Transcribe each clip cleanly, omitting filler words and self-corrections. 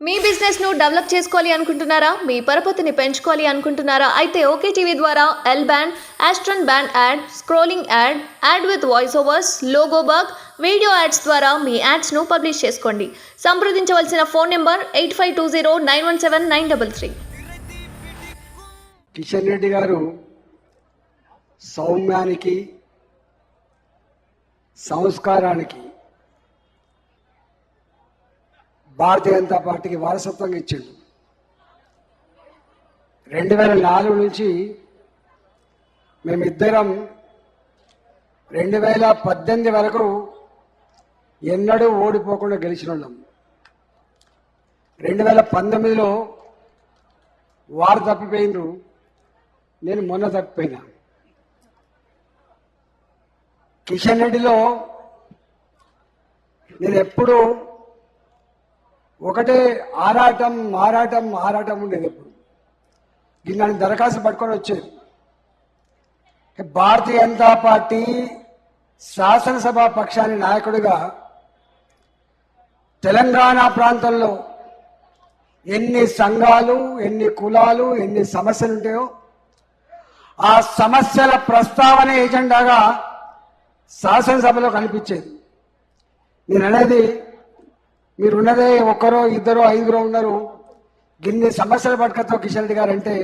మీ business ను develop చేసుకోవాలి అనుకుంటున్నారా? మీ పరపతిని పెంచుకోవాలి అనుకుంటున్నారా? అయితే ఓకే టీవీ ద్వారా L band, aston band ad, scrolling ad, ad with voice overs, logo bug, video ads ద్వారా మీ యాడ్స్ ను పబ్లిష్ చేసుకోండి. సంప్రదించవలసిన ఫోన్ నెంబర్ 8520917933. కిషన్ రెడ్డి గారు సౌమ్యానికి, సంస్కారానికి భారతీయ జనతా పార్టీకి వారసత్వంగా ఇచ్చిండు. 2004 నుంచి మేమిద్దరం 2018 వరకు ఎన్నడూ ఓడిపోకుండా గెలిచినాం. 2019లో వారు తప్పిపోయినరు, నేను మొన్న తప్పిపోయినా. కిషన్ రెడ్డిలో నేను ఎప్పుడు ఒకటే ఆరాటం ఉండేది. ఎప్పుడు దీన్ని దరఖాస్తు పట్టుకొని వచ్చేది. భారతీయ జనతా పార్టీ శాసనసభ పక్షాన్ని నాయకుడిగా తెలంగాణ ప్రాంతంలో ఎన్ని సంఘాలు, ఎన్ని కులాలు, ఎన్ని సమస్యలు ఉంటాయో ఆ సమస్యల ప్రస్తావన ఎజెండాగా శాసనసభలో కనిపించేది. నేను అనేది, మీరున్నదే ఒక్కరో ఇద్దరో ఐదుగురో ఉన్నారు, గిన్ని సమస్యల పట్టుకతో కిషన్ రెడ్డి గారు అంటే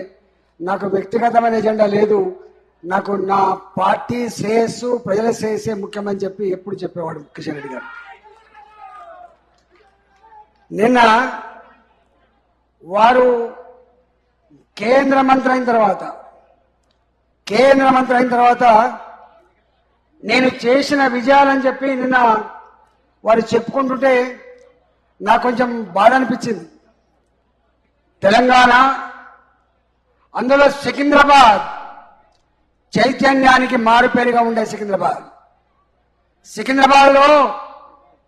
నాకు వ్యక్తిగతమైన ఎజెండా లేదు, నాకు నా పార్టీ శ్రేయస్సు, ప్రజల శ్రేయస్సే ముఖ్యమని చెప్పి ఎప్పుడు చెప్పేవాడు కిషన్ రెడ్డి గారు. నిన్న వారు కేంద్ర మంత్రి అయిన తర్వాత నేను చేసిన విజయాలని చెప్పి నిన్న వారు చెప్పుకుంటుంటే నాకు కొంచెం బాధ అనిపించింది. తెలంగాణ, అందులో సికింద్రాబాద్ చైతన్యానికి మారుపేరుగా ఉండే సికింద్రాబాద్లో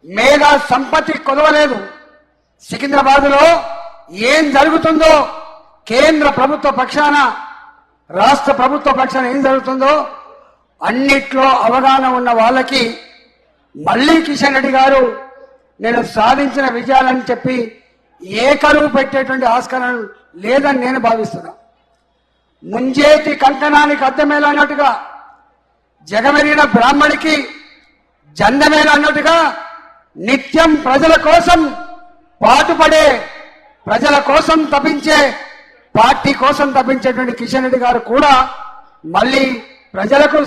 మేధా సంపత్తి కొదవలేదు. సికింద్రాబాద్లో ఏం జరుగుతుందో కేంద్ర ప్రభుత్వ పక్షాన, రాష్ట్ర ప్రభుత్వ పక్షాన ఏం జరుగుతుందో అన్నిట్లో అవగాహన ఉన్న వాళ్ళకి మళ్ళీ కిషన్ రెడ్డి గారు నేను సాధించిన విజయాలని చెప్పి ఏకరువు పెట్టేటువంటి ఆస్కారం లేదని నేను భావిస్తున్నా. ముంజేతి కంకణానికి అద్దమేలా అన్నట్టుగా, జగమెరిగిన బ్రాహ్మడికి జందమేలా అన్నట్టుగా నిత్యం ప్రజల కోసం పాటుపడే, ప్రజల కోసం తప్పించే, పార్టీ కోసం తప్పించేటువంటి కిషన్ రెడ్డి గారు కూడా మళ్ళీ ప్రజలకు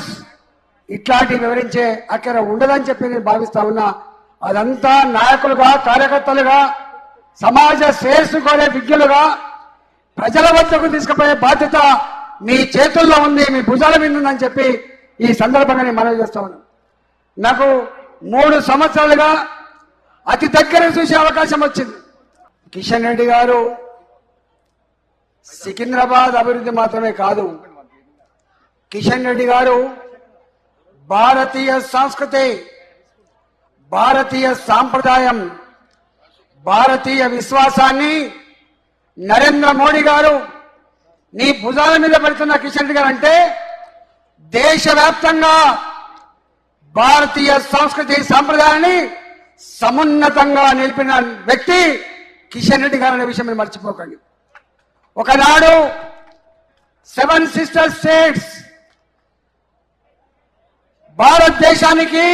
ఇట్లాంటి వివరించే అక్కడ ఉండదని చెప్పి నేను భావిస్తా ఉన్నా. అదంతా నాయకులుగా, కార్యకర్తలుగా, సమాజ శ్రేయస్సు కోరే విజ్ఞులుగా ప్రజల వద్దకు తీసుకుపోయే బాధ్యత మీ చేతుల్లో ఉంది, మీ భుజాల మీద ఉందని చెప్పి ఈ సందర్భంగా నేను మనవి చేస్తా ఉన్నాను. నాకు 3 సంవత్సరాలుగా అతి దగ్గర చూసే అవకాశం వచ్చింది. కిషన్ రెడ్డి గారు సికింద్రాబాద్ అభివృద్ధి మాత్రమే కాదు, కిషన్ రెడ్డి గారు భారతీయ సంస్కృతి, భారతీయ సాంప్రదాయం, భారతీయ విశ్వాసాన్ని నరేంద్ర మోడీ గారు నీ భుజాల మీద పెడుతున్న కిషన్ రెడ్డి గారు అంటే దేశవ్యాప్తంగా భారతీయ సంస్కృతి సాంప్రదాయాన్ని సమున్నతంగా నిలిపిన వ్యక్తి కిషన్ రెడ్డి గారు అనే విషయం మీరు మర్చిపోకండి. ఒకనాడు 7 సిస్టర్ స్టేట్స్, భారతదేశానికి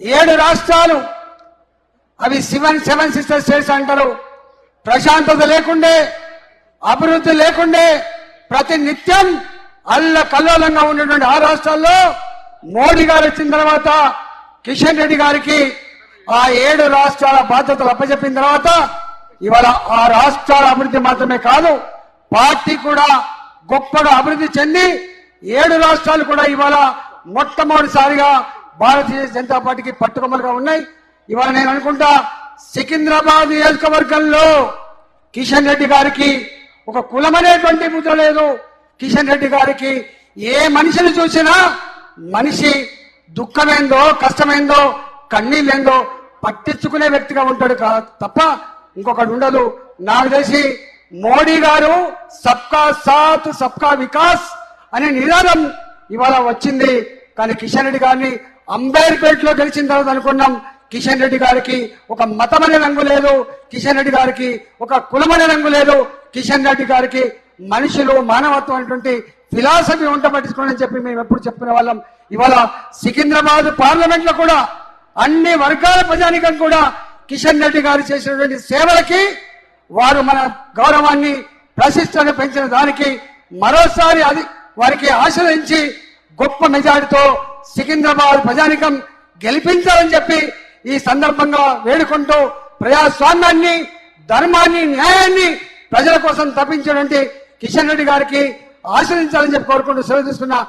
7 రాష్ట్రాలు, అవి 7 సిస్టర్ స్టేట్స్ అంటారు. ప్రశాంతత లేకుండే, అభివృద్ధి లేకుండే, ప్రతి నిత్యం అల్లకల్లోలంగా ఉన్నటువంటి ఆ రాష్ట్రాల్లో మోడీ గారు వచ్చిన తర్వాత కిషన్ రెడ్డి గారికి ఆ 7 రాష్ట్రాల బాధ్యతలు అప్పచెప్పిన తర్వాత ఇవాళ ఆ రాష్ట్రాల అభివృద్ధి మాత్రమే కాదు, పార్టీ కూడా గొప్పగా అభివృద్ధి చెంది 7 రాష్ట్రాలు కూడా ఇవాళ మొట్టమొదటిసారిగా భారతీయ జనతా పార్టీకి పట్టుకొమ్మలుగా ఉన్నాయి. ఇవాళ నేను అనుకుంటా సికింద్రాబాద్ నియోజకవర్గంలో కిషన్ రెడ్డి గారికి ఒక కులమనేటువంటి ముద్ర లేదు. కిషన్ రెడ్డి గారికి ఏ మనిషిని చూసినా మనిషి దుఃఖమేందో, కష్టమేందో, కన్నీళ్ళేందో పట్టించుకునే వ్యక్తిగా ఉంటాడు తప్ప ఇంకొకటి ఉండదు. నాకు తెలిసి మోడీ గారు సబ్కా సాత్ సబ్కా వికాస్ అనే నినాదం ఇవాళ వచ్చింది. కానీ కిషన్ రెడ్డి గారిని అంబేర్పేటలో గెలిచిన తర్వాత అనుకున్నాం కిషన్ రెడ్డి గారికి ఒక మతమనే రంగు లేదు, కిషన్ రెడ్డి గారికి ఒక కులమనే రంగు లేదు. కిషన్ రెడ్డి గారికి మనుషులు మానవత్వం అనేటువంటి ఫిలాసఫీ ఉంట పట్టించుకోండి చెప్పి మేము ఎప్పుడు చెప్పుకునే వాళ్ళం. ఇవాళ సికింద్రాబాద్ పార్లమెంట్ లో కూడా అన్ని వర్గాల ప్రజానికం కూడా కిషన్ రెడ్డి గారు చేసినటువంటి సేవలకి వారు మన గౌరవాన్ని ప్రతిష్టను పెంచిన దానికి మరోసారి అది వారికి ఆశ్రయించి గొప్ప మెజారిటీతో సికింద్రాబాద్ ప్రజానికం గెలిపించాలని చెప్పి ఈ సందర్భంగా వేడుకుంటూ ప్రజాస్వామ్యాన్ని, ధర్మాన్ని, న్యాయాన్ని ప్రజల కోసం తప్పించినటువంటి కిషన్ రెడ్డి గారికి ఆశ్రయించాలని చెప్పి కోరుకుంటూ సెలవు తీసుకున్నా.